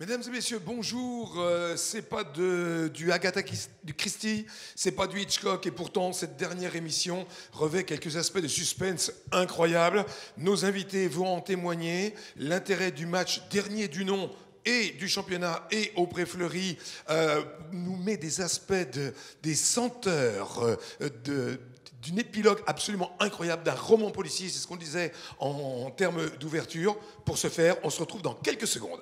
Mesdames et messieurs, bonjour. C'est pas du Agatha Christie, c'est pas du Hitchcock, et pourtant cette dernière émission revêt quelques aspects de suspense incroyables. Nos invités vont en témoigner. L'intérêt du match dernier du nom et du championnat et au Pré-Fleury nous met des aspects des senteurs d'une épilogue absolument incroyable, d'un roman policier, c'est ce qu'on disait en termes d'ouverture. Pour ce faire, on se retrouve dans quelques secondes.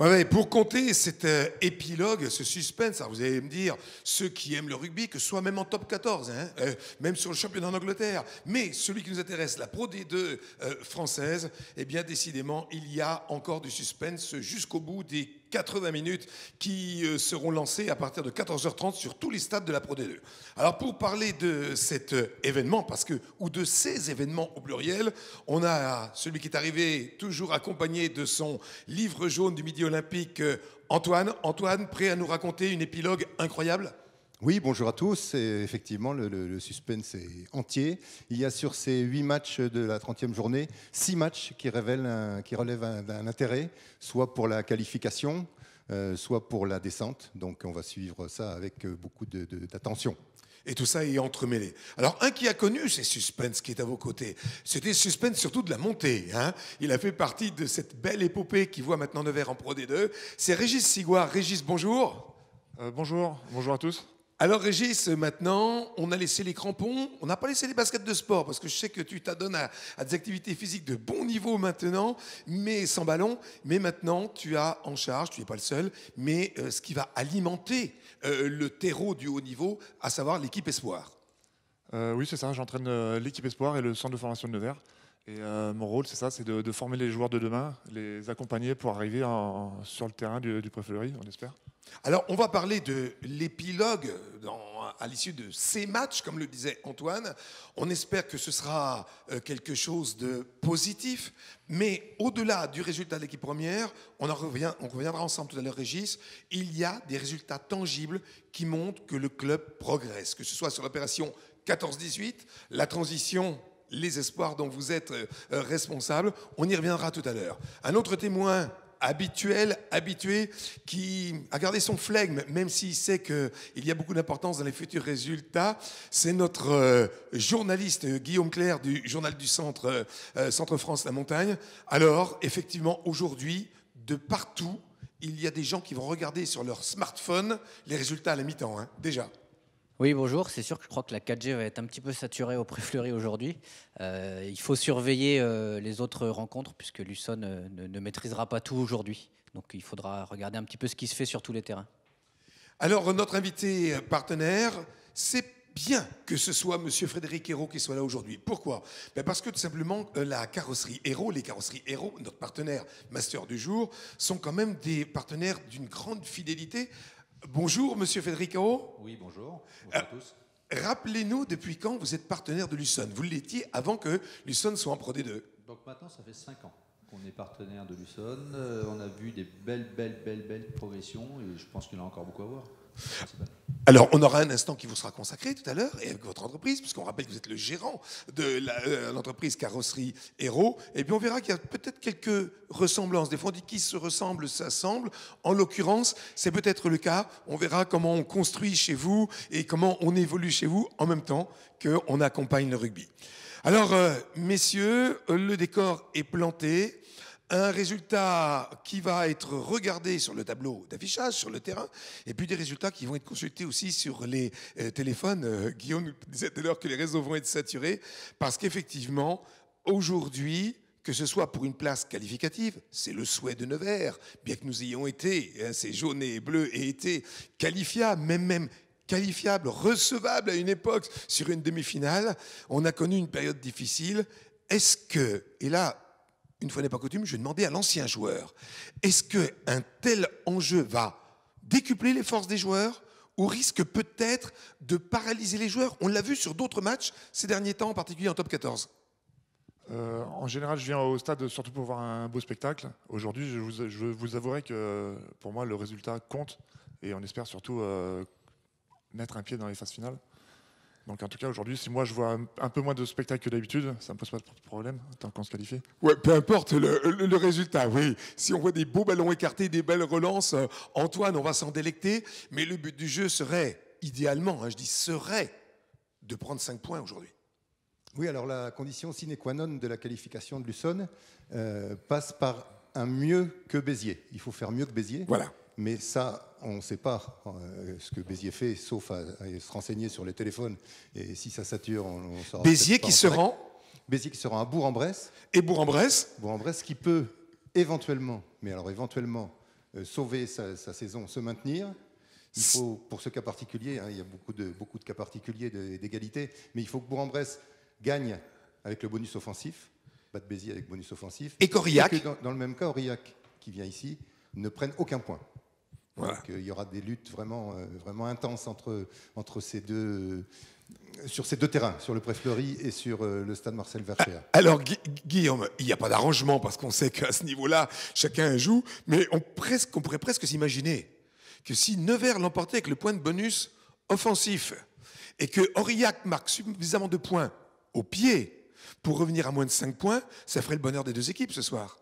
Ouais, pour compter cet épilogue, ce suspense, alors vous allez me dire, ceux qui aiment le rugby, que ce soit même en top 14, même sur le championnat d'Angleterre, mais celui qui nous intéresse, la Pro D2 française, eh bien décidément, il y a encore du suspense jusqu'au bout des 80 minutes qui seront lancées à partir de 14h30 sur tous les stades de la Pro D2. Alors pour parler de cet événement, ou de ces événements au pluriel, on a celui qui est arrivé toujours accompagné de son livre jaune du Midi Olympique, Antoine. Antoine, prêt à nous raconter une épilogue incroyable ? Oui, bonjour à tous. Et effectivement, le suspense est entier. Il y a sur ces 8 matchs de la 30e journée, 6 matchs qui relèvent d'un intérêt, soit pour la qualification, soit pour la descente. Donc on va suivre ça avec beaucoup d'attention. Et tout ça est entremêlé. Alors, un qui a connu ces suspens qui est à vos côtés, c'était suspense surtout de la montée. Il a fait partie de cette belle épopée qui voit maintenant Nevers en Pro D2. C'est Régis Sigouard. Régis, bonjour. Bonjour à tous. Alors Régis, maintenant, on a laissé les crampons, on n'a pas laissé les baskets de sport, parce que je sais que tu t'adonnes à des activités physiques de bon niveau maintenant, mais sans ballon. Mais maintenant, tu as en charge, tu n'es pas le seul, mais ce qui va alimenter le terreau du haut niveau, à savoir l'équipe Espoir. Oui, c'est ça, j'entraîne l'équipe Espoir et le centre de formation de Nevers. Et mon rôle, c'est ça, c'est de former les joueurs de demain, les accompagner pour arriver sur le terrain du Pré-Fleury, on espère. Alors, on va parler de l'épilogue à l'issue de ces matchs, comme le disait Antoine. On espère que ce sera quelque chose de positif. Mais au-delà du résultat de l'équipe première, on reviendra ensemble tout à l'heure, Régis, il y a des résultats tangibles qui montrent que le club progresse, que ce soit sur l'opération 14-18, la transition, les espoirs dont vous êtes responsable. On y reviendra tout à l'heure. Un autre témoin habitué, qui a gardé son flegme, même s'il sait qu'il y a beaucoup d'importance dans les futurs résultats. C'est notre journaliste Guillaume Clerc du Journal du Centre, Centre France La Montagne. Alors, effectivement, aujourd'hui, de partout, il y a des gens qui vont regarder sur leur smartphone les résultats à la mi-temps, déjà. Oui, bonjour. C'est sûr que je crois que la 4G va être un petit peu saturée au Pré-Fleury aujourd'hui. Il faut surveiller les autres rencontres puisque Luçon ne maîtrisera pas tout aujourd'hui. Donc il faudra regarder un petit peu ce qui se fait sur tous les terrains. Alors notre invité partenaire, c'est bien que ce soit Monsieur Frédéric Hérault qui soit là aujourd'hui. Pourquoi ? Parce que tout simplement, la carrosserie Hérault, les carrosseries Hérault, notre partenaire master du jour, sont quand même des partenaires d'une grande fidélité. Bonjour, Monsieur Frédéric Hérault. Oui, bonjour. Bonjour à tous. Rappelez-nous depuis quand vous êtes partenaire de Luçon. Vous l'étiez avant que Luçon soit en Pro D2. Donc maintenant, ça fait 5 ans qu'on est partenaire de Luçon. On a vu des belles progressions et je pense qu'il y en a encore beaucoup à voir. Alors, on aura un instant qui vous sera consacré tout à l'heure, et avec votre entreprise, puisqu'on rappelle que vous êtes le gérant de l'entreprise Carrosserie Hérault. Et puis on verra qu'il y a peut-être quelques ressemblances. Des fois, on dit qui se ressemble, s'assemble. En l'occurrence, c'est peut-être le cas. On verra comment on construit chez vous et comment on évolue chez vous en même temps qu'on accompagne le rugby. Alors, messieurs, le décor est planté. Un résultat qui va être regardé sur le tableau d'affichage, sur le terrain, et puis des résultats qui vont être consultés aussi sur les téléphones. Guillaume nous disait tout à l'heure que les réseaux vont être saturés, parce qu'effectivement, aujourd'hui, que ce soit pour une place qualificative, c'est le souhait de Nevers, bien que nous ayons été, ces jaunes et bleus aient été qualifiables, même qualifiables, recevables à une époque sur une demi-finale, on a connu une période difficile. Est-ce que, et là, une fois n'est pas coutume, je vais demander à l'ancien joueur, est-ce qu'un tel enjeu va décupler les forces des joueurs ou risque peut-être de paralyser les joueurs ? On l'a vu sur d'autres matchs ces derniers temps, en particulier en top 14. En général, je viens au stade surtout pour voir un beau spectacle. Aujourd'hui, je vous avouerai que pour moi, le résultat compte. Et on espère surtout mettre un pied dans les phases finales. Donc en tout cas aujourd'hui, si moi je vois un peu moins de spectacle que d'habitude, ça ne me pose pas de problème tant qu'on se qualifie. Ouais, peu importe le résultat, oui. Si on voit des beaux ballons écartés, des belles relances, Antoine, on va s'en délecter. Mais le but du jeu serait, idéalement, je dis serait, de prendre 5 points aujourd'hui. Oui, alors la condition sine qua non de la qualification de l'Ussonne passe par un mieux que Béziers. Il faut faire mieux que Béziers. Voilà. Mais ça, on ne sait pas ce que Béziers fait, sauf à se renseigner sur les téléphones. Et si ça sature, on saura. Béziers qui se rend. Béziers qui se rend à Bourg-en-Bresse. Et Bourg-en-Bresse. Bourg-en-Bresse qui peut éventuellement, sauver sa saison, se maintenir. Il faut, pour ce cas particulier, il y a beaucoup de cas particuliers d'égalité, mais il faut que Bourg-en-Bresse gagne avec le bonus offensif, batte Béziers avec bonus offensif. Et qu'Aurillac. Et que dans le même cas, Aurillac, qui vient ici, ne prenne aucun point. Voilà. Donc, il y aura des luttes vraiment intenses entre ces deux, sur ces deux terrains, sur le Pré-Fleury et sur le stade Marcel Verchères. Alors Guillaume, il n'y a pas d'arrangement parce qu'on sait qu'à ce niveau-là, chacun joue, mais on pourrait presque s'imaginer que si Nevers l'emportait avec le point de bonus offensif et que Aurillac marque suffisamment de points au pied pour revenir à moins de 5 points, ça ferait le bonheur des deux équipes ce soir.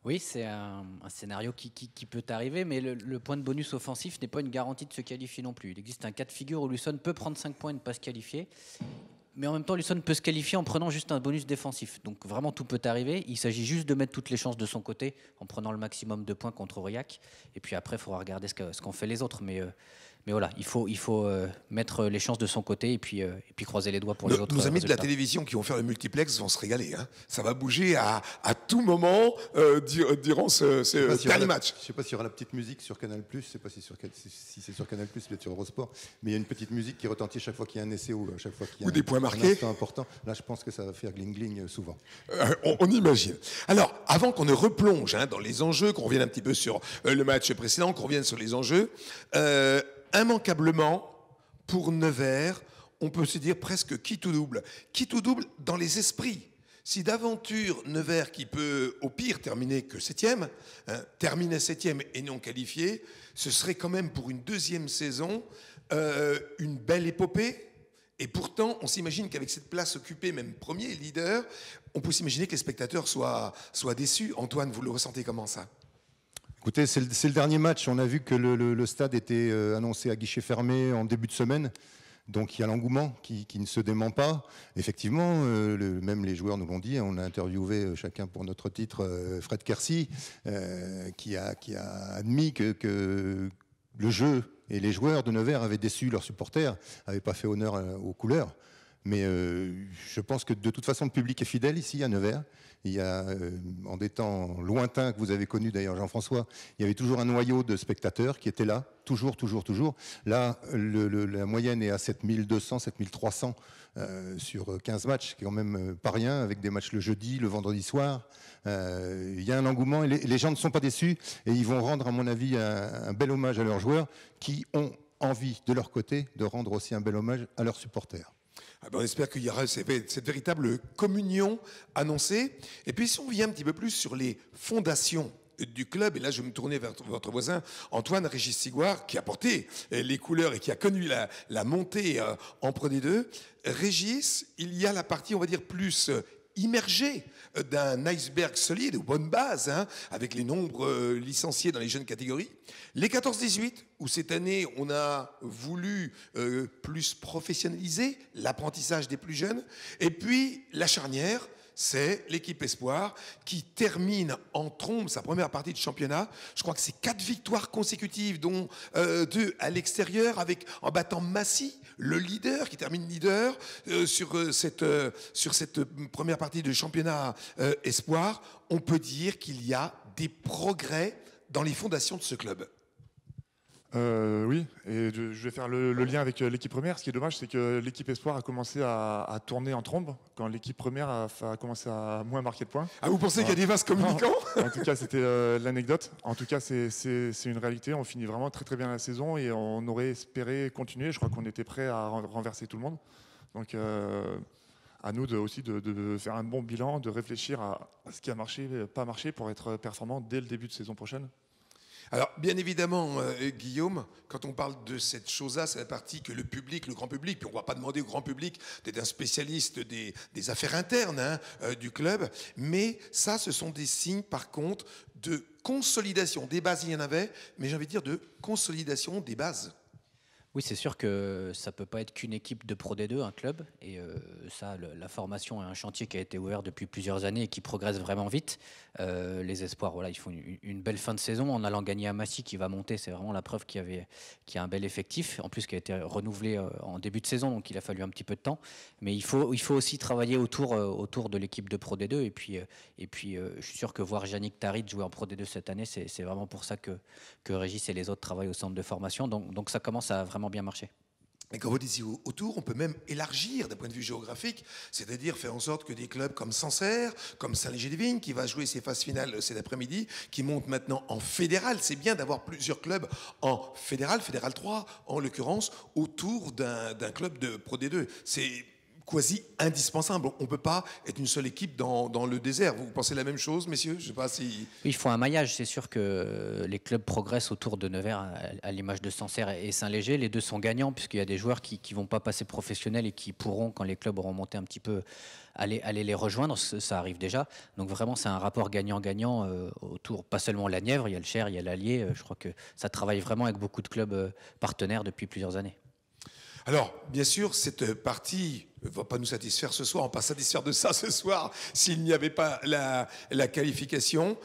Oui, c'est un scénario qui peut arriver, mais le point de bonus offensif n'est pas une garantie de se qualifier non plus. Il existe un cas de figure où l'Ussonne peut prendre 5 points et ne pas se qualifier, mais en même temps, l'Ussonne peut se qualifier en prenant juste un bonus défensif. Donc vraiment, tout peut arriver. Il s'agit juste de mettre toutes les chances de son côté en prenant le maximum de points contre Aurillac. Et puis après, il faudra regarder ce qu'ont fait les autres. Mais voilà, il faut mettre les chances de son côté et puis croiser les doigts pour les autres. Nos amis de la résultats. télévision qui vont faire le multiplex vont se régaler. Ça va bouger à tout moment durant ce dernier match. Je ne sais pas s'il y aura la petite musique sur Canal+, je ne sais pas si c'est sur Canal+, peut-être sur Eurosport, mais il y a une petite musique qui retentit chaque fois qu'il y a un essai ou chaque fois qu'il y a des points marqués. Un instant important. Là, je pense que ça va faire gling-gling souvent. On imagine. Alors, avant qu'on ne replonge dans les enjeux, qu'on revienne un petit peu sur le match précédent, qu'on revienne sur les enjeux, immanquablement, pour Nevers, on peut se dire presque quitte ou double. Quitte ou double dans les esprits. Si d'aventure Nevers, qui peut au pire terminer que 7e, terminer 7e et non qualifié, ce serait quand même pour une deuxième saison une belle épopée. Et pourtant, on s'imagine qu'avec cette place occupée, même premier leader, on peut s'imaginer que les spectateurs soient déçus. Antoine, vous le ressentez comment ça ? Écoutez, c'est le dernier match. On a vu que le stade était annoncé à guichet fermé en début de semaine. Donc il y a l'engouement qui ne se dément pas. Effectivement, même les joueurs nous l'ont dit. On a interviewé chacun pour notre titre Fred Kersy, qui a admis que le jeu et les joueurs de Nevers avaient déçu leurs supporters, n'avaient pas fait honneur aux couleurs. Mais je pense que de toute façon, le public est fidèle ici à Nevers. Il y a, en des temps lointains que vous avez connus d'ailleurs, Jean-François, il y avait toujours un noyau de spectateurs qui étaient là, toujours. Là, la moyenne est à 7200, 7300 sur 15 matchs, qui est quand même pas rien, avec des matchs le jeudi, le vendredi soir. Il y a un engouement et les gens ne sont pas déçus et ils vont rendre, à mon avis, un bel hommage à leurs joueurs qui ont envie, de leur côté, de rendre aussi un bel hommage à leurs supporters. On espère qu'il y aura cette véritable communion annoncée. Et puis si on vient un petit peu plus sur les fondations du club, et là je vais me tourner vers votre voisin Antoine Régis Sigouard, qui a porté les couleurs et qui a connu la montée en Pro D2. Régis, il y a la partie, on va dire, plus immergée d'un iceberg solide, aux bonnes bases, avec les nombres licenciés dans les jeunes catégories. Les 14-18, où cette année, on a voulu plus professionnaliser l'apprentissage des plus jeunes. Et puis, la charnière, c'est l'équipe Espoir qui termine en trombe sa première partie de championnat. Je crois que c'est 4 victoires consécutives, dont 2 à l'extérieur, en battant Massy, le leader, qui termine leader sur cette première partie de championnat Espoir. On peut dire qu'il y a des progrès dans les fondations de ce club. Oui, et je vais faire le lien avec l'équipe première. Ce qui est dommage, c'est que l'équipe Espoir a commencé à tourner en trombe quand l'équipe première a commencé à moins marquer de points. Ah, vous pensez qu'il y a des vases communicants ? En tout cas, c'était l'anecdote. En tout cas, c'est une réalité. On finit vraiment très très bien la saison et on aurait espéré continuer. Je crois qu'on était prêt à renverser tout le monde. Donc, à nous aussi de faire un bon bilan, de réfléchir à ce qui a marché, pas marché, pour être performant dès le début de saison prochaine. Alors, bien évidemment, Guillaume, quand on parle de cette chose-là, c'est la partie que le public, le grand public, puis on ne va pas demander au grand public d'être un spécialiste des affaires internes du club, mais ça, ce sont des signes, par contre, de consolidation. Des bases, il y en avait, mais j'ai envie de dire de consolidation des bases. Oui, c'est sûr que ça ne peut pas être qu'une équipe de Pro D2, un club. Et ça, la formation est un chantier qui a été ouvert depuis plusieurs années et qui progresse vraiment vite. Les espoirs, voilà, ils font une belle fin de saison en allant gagner à Massy qui va monter. C'est vraiment la preuve qu'il y a un bel effectif, en plus qui a été renouvelé en début de saison, donc il a fallu un petit peu de temps. Mais il faut aussi travailler autour de l'équipe de Pro D2. Et puis, je suis sûr que voir Yannick Tarit jouer en Pro D2 cette année, c'est vraiment pour ça que Régis et les autres travaillent au centre de formation. Donc ça commence à vraiment bien marché. Et quand vous dites autour, on peut même élargir d'un point de vue géographique, c'est-à-dire faire en sorte que des clubs comme Sancerre, comme Saint-Léger-des-Vignes, qui va jouer ses phases finales cet après-midi, qui monte maintenant en fédéral. C'est bien d'avoir plusieurs clubs en fédéral 3 en l'occurrence, autour d'un club de Pro D2. C'est quasi indispensable. On ne peut pas être une seule équipe dans le désert. Vous pensez la même chose, messieurs? Je sais pas si... Oui, il faut un maillage. C'est sûr que les clubs progressent autour de Nevers, à l'image de Sancerre et Saint-Léger. Les deux sont gagnants, puisqu'il y a des joueurs qui ne vont pas passer professionnels et qui pourront, quand les clubs auront monté un petit peu, aller les rejoindre. Ça arrive déjà. Donc vraiment, c'est un rapport gagnant-gagnant autour, pas seulement la Nièvre, il y a le Cher, il y a l'Allier. Je crois que ça travaille vraiment avec beaucoup de clubs partenaires depuis plusieurs années. Alors, bien sûr, cette partie ne va pas nous satisfaire ce soir, on ne va pas satisfaire de ça ce soir s'il n'y avait pas la qualification.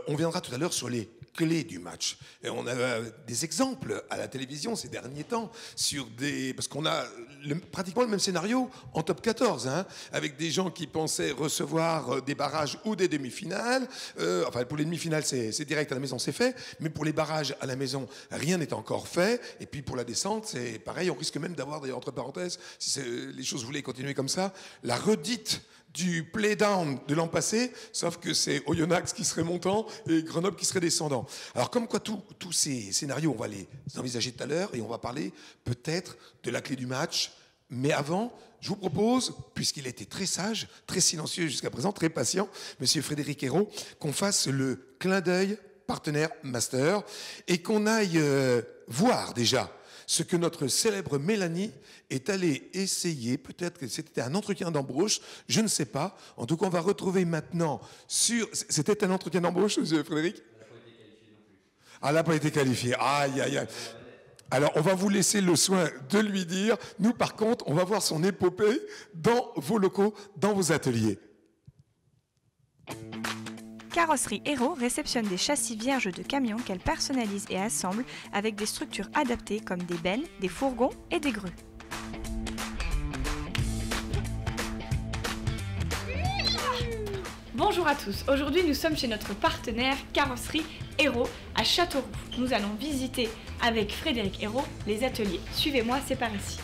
On viendra tout à l'heure sur les clés du match. Et on a des exemples à la télévision ces derniers temps parce qu'on a pratiquement le même scénario en top 14, avec des gens qui pensaient recevoir des barrages ou des demi-finales. Enfin, pour les demi-finales, c'est direct à la maison, c'est fait. Mais pour les barrages à la maison, rien n'est encore fait. Et puis pour la descente, c'est pareil. On risque même d'avoir, d'ailleurs, entre parenthèses, si les choses voulaient continuer comme ça, la redite du play-down de l'an passé, sauf que c'est Oyonnax qui serait montant et Grenoble qui serait descendant. Alors comme quoi tous ces scénarios, on va les envisager tout à l'heure et on va parler peut-être de la clé du match. Mais avant, je vous propose, puisqu'il a été très sage, très silencieux jusqu'à présent, très patient, monsieur Frédéric Hérault, qu'on fasse le clin d'œil partenaire master et qu'on aille voir déjà ce que notre célèbre Mélanie est allée essayer. Peut-être que c'était un entretien d'embauche, je ne sais pas. En tout cas, on va retrouver maintenant sur... C'était un entretien d'embauche, monsieur Frédéric? Elle n'a pas été qualifiée non plus. Elle n'a pas été qualifiée. Aïe, aïe, aïe. Alors, on va vous laisser le soin de lui dire. Nous, par contre, on va voir son épopée dans vos locaux, dans vos ateliers. Carrosserie Hérault réceptionne des châssis vierges de camions qu'elle personnalise et assemble avec des structures adaptées comme des bennes, des fourgons et des grues. Bonjour à tous, aujourd'hui nous sommes chez notre partenaire Carrosserie Hérault à Châteauroux. Nous allons visiter avec Frédéric Hérault les ateliers. Suivez-moi, c'est par ici.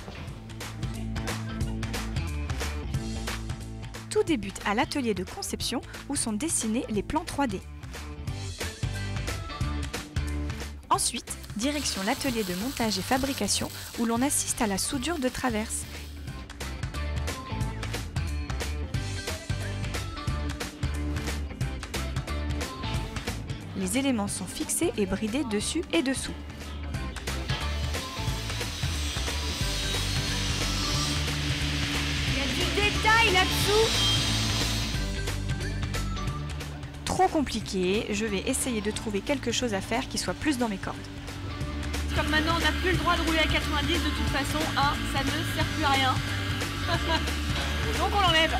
Tout débute à l'atelier de conception où sont dessinés les plans 3D. Ensuite, direction l'atelier de montage et fabrication où l'on assiste à la soudure de traverse. Les éléments sont fixés et bridés dessus et dessous. Il y a du détail là-dessous. Trop compliqué, je vais essayer de trouver quelque chose à faire qui soit plus dans mes cordes. Comme maintenant on n'a plus le droit de rouler à 90 de toute façon, ça ne sert plus à rien. Donc on l'enlève.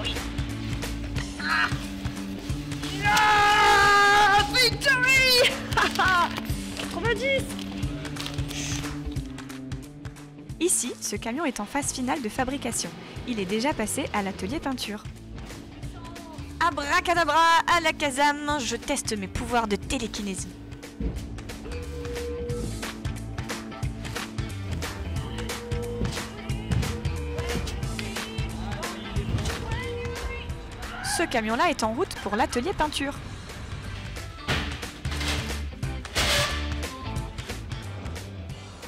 Oui. Victory. 90. Ici, ce camion est en phase finale de fabrication. Il est déjà passé à l'atelier peinture. Abracadabra, à la Kazam, je teste mes pouvoirs de télékinésie. Ce camion-là est en route pour l'atelier peinture.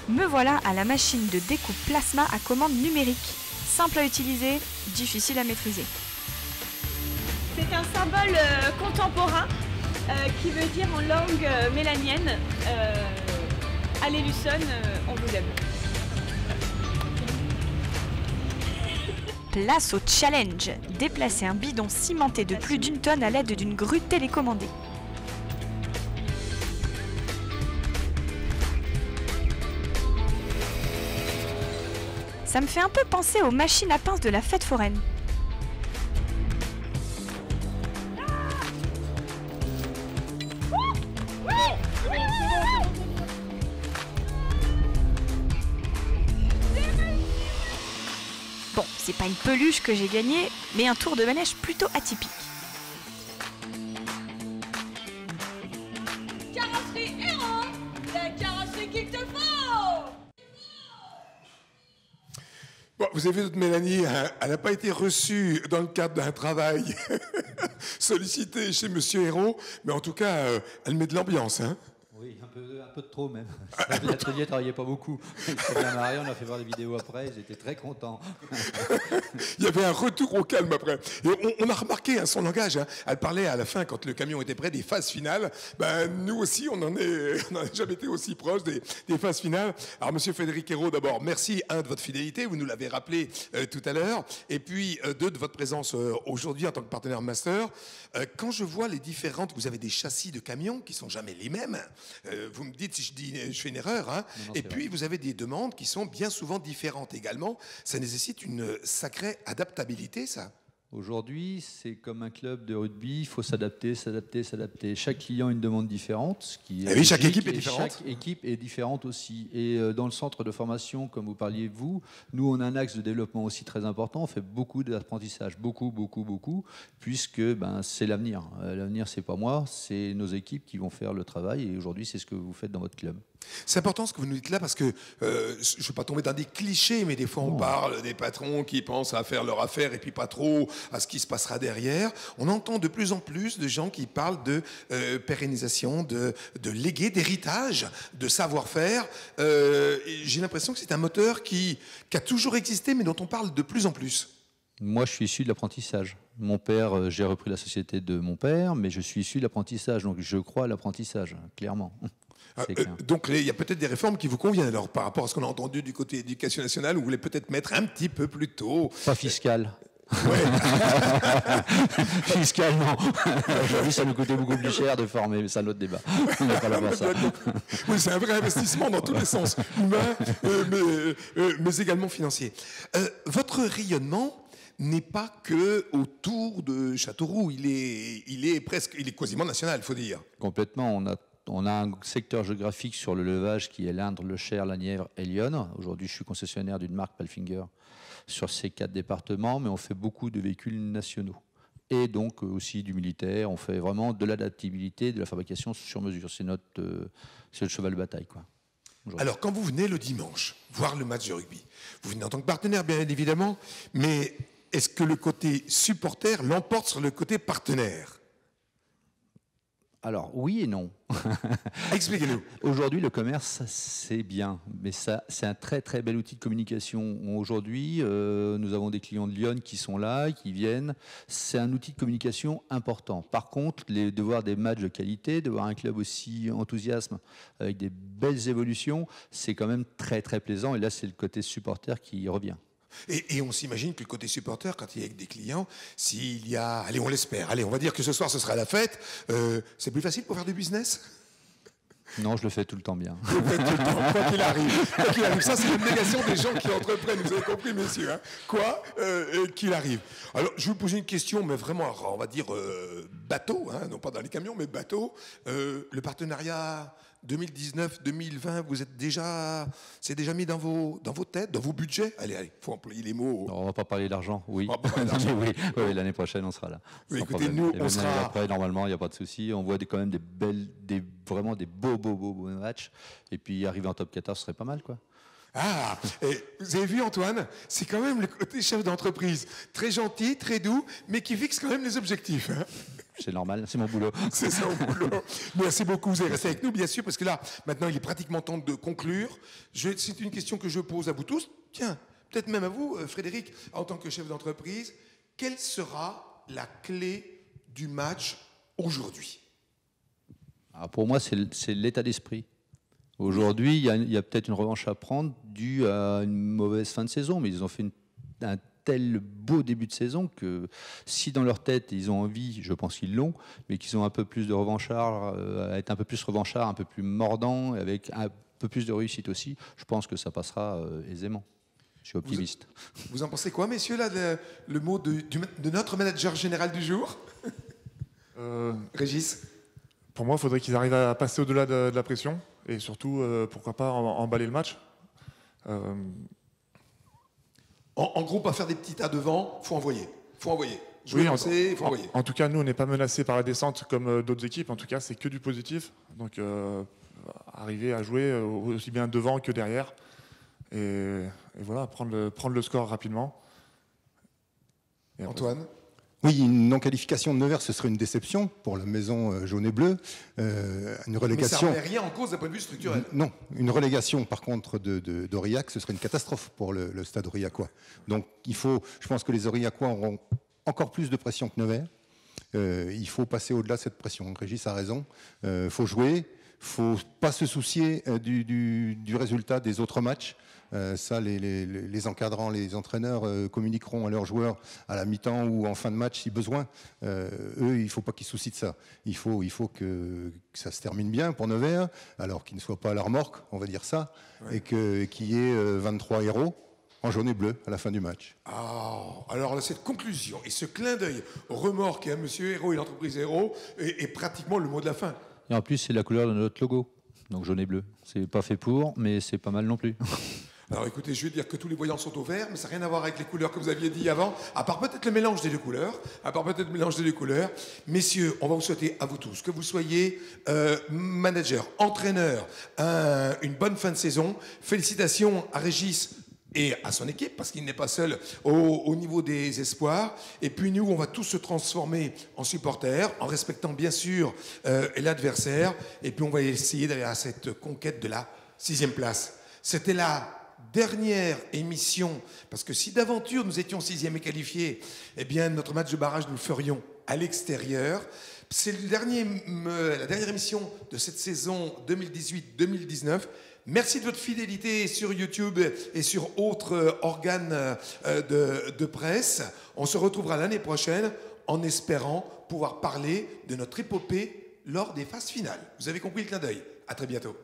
Me voilà à la machine de découpe plasma à commande numérique. Simple à utiliser, difficile à maîtriser. C'est un symbole contemporain qui veut dire en langue mélanienne allez Luçon, on vous aime. Place au challenge. Déplacer un bidon cimenté de plus d'1 tonne à l'aide d'une grue télécommandée. Ça me fait un peu penser aux machines à pince de la fête foraine. Bon, c'est pas une peluche que j'ai gagnée, mais un tour de manège plutôt atypique. Carrosserie Héros, la carrosserie qu'il te faut. Bon, vous avez vu notre Mélanie, hein, elle n'a pas été reçue dans le cadre d'un travail sollicité chez Monsieur Hérault, mais en tout cas, elle met de l'ambiance. Hein. Oui, un peu de trop même. L'atelier ne travaillait pas beaucoup. Ils s'est bien marré, on a fait voir les vidéos après, ils étaient très contents. Il y avait un retour au calme après. Et on a remarqué hein, son langage. Hein. Elle parlait à la fin, quand le camion était prêt, des phases finales. Ben, nous aussi, on n'a jamais été aussi proche des phases finales. Alors, Monsieur Frédéric Hérault, d'abord, merci, de votre fidélité. Vous nous l'avez rappelé tout à l'heure. Et puis, de votre présence aujourd'hui en tant que partenaire master. Quand je vois les différentes... Vous avez des châssis de camions qui ne sont jamais les mêmes. Vous me dites si je fais une erreur. Hein. Non, et puis, vous avez des demandes qui sont bien souvent différentes également. Ça nécessite une sacrée adaptabilité, ça. Aujourd'hui, c'est comme un club de rugby, il faut s'adapter. Chaque client a une demande différente. Ce qui est oui, chaque logique, équipe est différente. Chaque équipe est différente aussi. Et dans le centre de formation, comme vous parliez vous, nous, on a un axe de développement aussi très important. On fait beaucoup d'apprentissage, beaucoup, puisque c'est l'avenir. L'avenir, c'est pas moi, c'est nos équipes qui vont faire le travail. Et aujourd'hui, c'est ce que vous faites dans votre club. C'est important ce que vous nous dites là parce que je ne veux pas tomber dans des clichés, mais des fois on parle des patrons qui pensent à faire leur affaire et puis pas trop à ce qui se passera derrière. On entend de plus en plus de gens qui parlent de pérennisation, de léguer, d'héritage, de savoir-faire. J'ai l'impression que c'est un moteur qui a toujours existé, mais dont on parle de plus en plus. Moi, je suis issu de l'apprentissage. Mon père, j'ai repris la société de mon père, mais je suis issu de l'apprentissage. Donc je crois à l'apprentissage, clairement. Donc il y a peut-être des réformes qui vous conviennent alors par rapport à ce qu'on a entendu du côté éducation nationale, où vous voulez peut-être mettre un petit peu plus tôt. Pas fiscal. Ouais. Fiscal, non. Aujourd'hui, ça nous coûtait beaucoup plus cher de former, mais c'est un autre débat. On n'a pas là pour ça. Oui, c'est un vrai investissement dans tous les sens, humain, mais également financier. Votre rayonnement n'est pas que autour de Châteauroux, il est quasiment national, il faut dire. Complètement. On a un secteur géographique sur le levage qui est l'Indre, le Cher, la Nièvre et Lyon. Aujourd'hui, je suis concessionnaire d'une marque Palfinger sur ces 4 départements, mais on fait beaucoup de véhicules nationaux. Et donc aussi du militaire. On fait vraiment de l'adaptabilité, de la fabrication sur mesure. C'est le cheval de bataille, quoi. Alors, quand vous venez le dimanche voir le match de rugby, vous venez en tant que partenaire, bien évidemment, mais est-ce que le côté supporter l'emporte sur le côté partenaire ? Alors, oui et non. Expliquez-nous. Aujourd'hui, le commerce, c'est bien, mais c'est un très très bel outil de communication. Aujourd'hui, nous avons des clients de Lyon qui sont là, qui viennent. C'est un outil de communication important. Par contre, de voir des matchs de qualité, de voir un club aussi enthousiasme, avec des belles évolutions, c'est quand même très très plaisant. Et là, c'est le côté supporter qui revient. Et on s'imagine que le côté supporter, quand il y a avec des clients, s'il y a... Allez, on l'espère. Allez, on va dire que ce soir, ce sera la fête. C'est plus facile pour faire du business ? Non, je le fais tout le temps bien. Tout le temps, quoi qu'il arrive. Ça, c'est une négation des gens qui entreprennent. Vous avez compris, messieurs. Hein. Quoi qu'il arrive. Alors, je vais vous poser une question, mais vraiment, on va dire bateau, hein, non pas dans les camions, mais bateau. Le partenariat 2019-2020, c'est déjà mis dans vos têtes, dans vos budgets. Allez, faut employer les mots. Non, on va pas parler d'argent, oui. On va pas parler d'argent. oui, l'année prochaine, on sera là. Oui, écoutez, nous, on sera... Après, normalement, il n'y a pas de souci. On voit quand même vraiment des beaux matchs. Et puis, arriver en top 14, ce serait pas mal, quoi. Ah, et vous avez vu Antoine, c'est quand même le côté chef d'entreprise. Très gentil, très doux, mais qui fixe quand même les objectifs. Hein. C'est normal, c'est mon boulot. C'est ça, mon boulot. Merci beaucoup, vous avez resté avec nous, bien sûr, parce que là, maintenant, il est pratiquement temps de conclure. C'est une question que je pose à vous tous. Tiens, peut-être même à vous, Frédéric, en tant que chef d'entreprise. Quelle sera la clé du match aujourd'hui ? Alors pour moi, c'est l'état d'esprit. Aujourd'hui, il y a peut-être une revanche à prendre due à une mauvaise fin de saison, mais ils ont fait un tel beau début de saison que si dans leur tête ils ont envie, je pense qu'ils l'ont, mais qu'ils ont un peu plus de revanchards, être un peu plus revanchards, un peu plus mordants, avec un peu plus de réussite aussi, je pense que ça passera aisément. Je suis optimiste. Vous en pensez quoi, messieurs, là, le mot de notre manager général du jour? Régis? Pour moi, il faudrait qu'ils arrivent à passer au-delà de la pression et surtout, pourquoi pas, emballer le match. En gros, pas faire des petits tas devant, faut envoyer. Oui, faut envoyer. En tout cas, nous, on n'est pas menacés par la descente comme d'autres équipes. En tout cas, c'est que du positif. Donc, arriver à jouer aussi bien devant que derrière. Et voilà, prendre le score rapidement. Et Antoine? Oui, une non-qualification de Nevers, ce serait une déception pour la maison jaune et bleue. Une relégation. Mais ça ne remet rien en cause d'un point de vue structurel. Non, une relégation par contre d'Aurillac, ce serait une catastrophe pour le stade aurillacois. Donc je pense que les Aurillacois auront encore plus de pression que Nevers. Il faut passer au-delà de cette pression. Régis a raison. Il faut jouer. Il ne faut pas se soucier du résultat des autres matchs. Ça, les encadrants, les entraîneurs communiqueront à leurs joueurs à la mi-temps ou en fin de match si besoin. Eux, il ne faut pas qu'ils se soucient de ça. Il faut que ça se termine bien pour Nevers, alors qu'ils ne soient pas à la remorque, on va dire ça, ouais. Et qu'il y ait 23 héros en jaune et bleu à la fin du match. Alors là, cette conclusion et ce clin d'œil remorque à Monsieur Hérault et l'entreprise Hérault est pratiquement le mot de la fin. Et en plus, c'est la couleur de notre logo, donc jaune et bleu. C'est pas fait pour, mais c'est pas mal non plus. Alors écoutez, je vais dire que tous les voyants sont au vert, mais ça n'a rien à voir avec les couleurs que vous aviez dit avant, à part peut-être le mélange des deux couleurs. Messieurs, on va vous souhaiter à vous tous, que vous soyez manager, entraîneur, une bonne fin de saison. Félicitations à Régis et à son équipe, parce qu'il n'est pas seul au niveau des espoirs. Et puis nous, on va tous se transformer en supporters, en respectant bien sûr l'adversaire. Et puis on va essayer d'aller à cette conquête de la 6e place. C'était la dernière émission, parce que si d'aventure nous étions 6e et qualifiés, eh bien notre match de barrage nous le ferions à l'extérieur. C'est la dernière émission de cette saison 2018-2019. Merci de votre fidélité sur YouTube et sur autres organes de presse. On se retrouvera l'année prochaine en espérant pouvoir parler de notre épopée lors des phases finales. Vous avez compris le clin d'œil. À très bientôt.